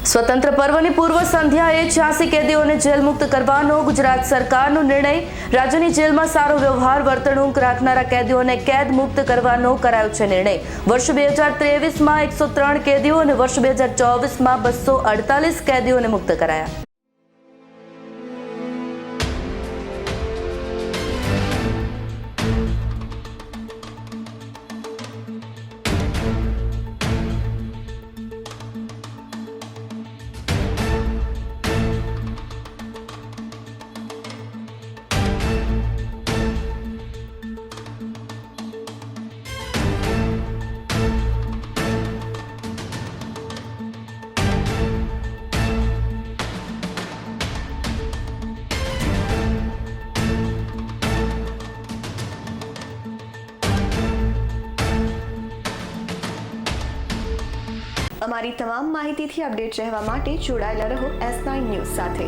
સ્વતંત્ર પર્વની પૂર્વ સંધ્યાએ 86 કેદીઓને જેલ મુક્ત કરવાનો ગુજરાત સરકારનો નિર્ણય। રાજ્યની જેલમાં સારો વ્યવહાર વર્તણૂક રાખનારા કેદીઓને કેદ મુક્ત કરવાનો કરાયો છે નિર્ણય। વર્ષ 2023માં 103 કેદીઓ અને વર્ષ 2024માં 248 કેદીઓને મુક્ત કરાયા। અમારી તમામ માહિતીથી અપડેટ રહેવા માટે જોડાયેલા રહો S9 ન્યૂઝ સાથે।